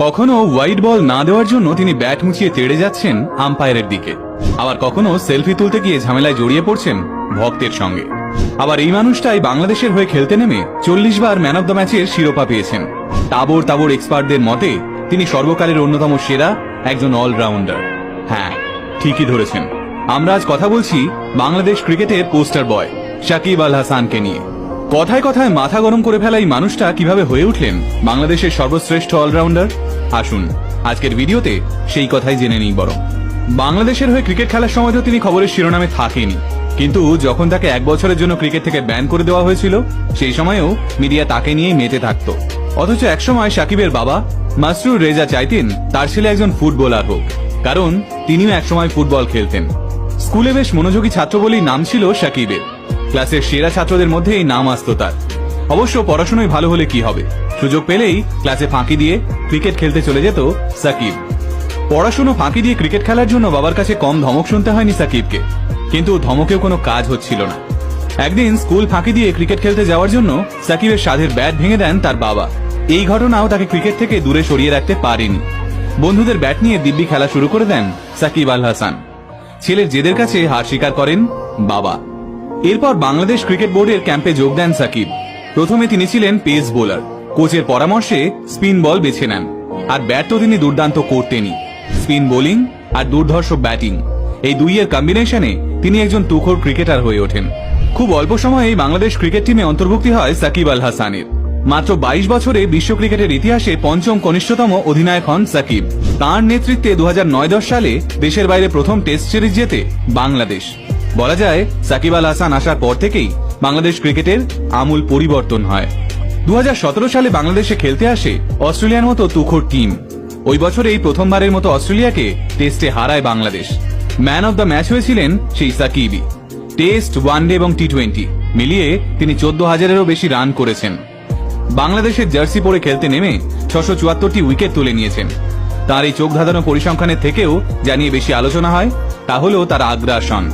কখনো white ball না দেওয়ার জন্য তিনি ব্যাট মুছিয়ে তেড়ে যাচ্ছেন আম্পায়ারের দিকে, আবার কখনো সেলফি তুলতে গিয়ে ঝামেলায় জড়িয়ে পড়ছেন ভক্তের সঙ্গে। আবার এই মানুষটাই বাংলাদেশের হয়ে খেলতে নেমে 40 বার ম্যান অব দ্য ম্যাচের শিরোপা পেয়েছেন। তাবড় তাবড় এক্সপার্টদের মতে তিনি সর্বকালের অন্যতম সেরা একজন অলরাউন্ডার। হ্যাঁ, ঠিকই ধরেছেন, আমরা আজ কথা বলছি বাংলাদেশ ক্রিকেটের পোস্টার বয় সাকিব আল হাসানকে নিয়ে। কথায় কথায় মাথা গরম করে ফেলা এই মানুষটা কিভাবে হয়ে উঠলেন বাংলাদেশের সর্বশ্রেষ্ঠ অলরাউন্ডার, আসুন আজকের ভিডিওতে সেই কথাই জেনে নিই। বরং বাংলাদেশের হয়ে ক্রিকেট খেলার সময় তো তিনি খবরের শিরোনামে থাকেনি, কিন্তু যখন তাকে 1 বছরের জন্য ক্রিকেট থেকে ব্যান করে দেওয়া হয়েছিল সেই সময়েও মিডিয়া তাকে নিয়েই মেতে থাকত। অথচ একসময় সাকিবের বাবা মাসরুর রেজা চাইতেন তার ছেলে একজন ফুটবলার হোক, কারণ তিনিও একসময় ফুটবল খেলতেন। স্কুলে বেশ মনোযোগী ছাত্র বলেই নাম ছিল সাকিবের। ক্লাসের সেরা ছাত্রদের মধ্যে এই নাম আসতো তার। অবশ্য পড়াশোনায় ভালো হলে কি হবে, সুযোগ পেলেই ক্লাসে ফাঁকি দিয়ে ক্রিকেট খেলতে চলে যেত সাকিব। পড়াশোনা ফাঁকি দিয়ে ক্রিকেট খেলার জন্য বাবার কাছে কম ধমক শুনতে হয়নি সাকিবকে, কিন্তু ধমকেও কোনো কাজ হচ্ছিল না। একদিন স্কুল ফাঁকি দিয়ে ক্রিকেট খেলতে যাওয়ার জন্য সাকিবের সাধের ব্যাট ভেঙে দেন তার বাবা। এই ঘটনাও তাকে ক্রিকেট থেকে দূরে সরিয়ে রাখতে পারেনি। বন্ধুদের ব্যাট নিয়ে দিব্যি খেলা শুরু করে দেন সাকিব আল হাসান। ছেলের জেদের কাছে হার স্বীকার করেন বাবা। এরপর বাংলাদেশ ক্রিকেট বোর্ডের ক্যাম্পে যোগ দেন সাকিব। প্রথমে তিনি ছিলেন পেস বোলার, কোচের পরামর্শে স্পিন বল বেছে নেন। আর ব্যাট তো তিনি দুর্দান্ত করতেনই। স্পিন বোলিং আর দুর্ধর্ষ ব্যাটিং, এই দুইয়ের কম্বিনেশনে তিনি একজন তুখোড় ক্রিকেটার হয়ে ওঠেন। খুব অল্প সময়েই বাংলাদেশ ক্রিকেট টিমে অন্তর্ভুক্তি হয় সাকিব আল হাসানের। মাত্র 22 বছরে বিশ্ব ক্রিকেটের ইতিহাসে পঞ্চম কনিষ্ঠতম অধিনায়ক হন সাকিব। তাঁর নেতৃত্বে 2009-10 সালে দেশের বাইরে প্রথম টেস্ট সিরিজ জেতে বাংলাদেশ। বলা যায় সাকিব আল হাসান আসার পর থেকেই বাংলাদেশ ক্রিকেটের আমূল পরিবর্তন হয়। 2017 সালে বাংলাদেশে খেলতে আসে অস্ট্রেলিয়ার মতো তুখোড় টিম। ওই বছরেই প্রথমবারের মতো অস্ট্রেলিয়াকে টেস্টে হারায় Bangladesh. Man of the match হয়েছিলেন সেই সাকিবই। টেস্ট, ওয়ানডে এবং টি20 মিলিয়ে তিনি 14,000-এরও বেশি রান করেছেন। বাংলাদেশের জার্সি পরে খেলতে নেমে 674টি উইকেট তুলে নিয়েছেন। তার এই চোখ ধাঁধানো পরিসংখ্যানের থেকেও জানিয়ে বেশি আলোচনা হয় তা হলো তার আগ্রাসন।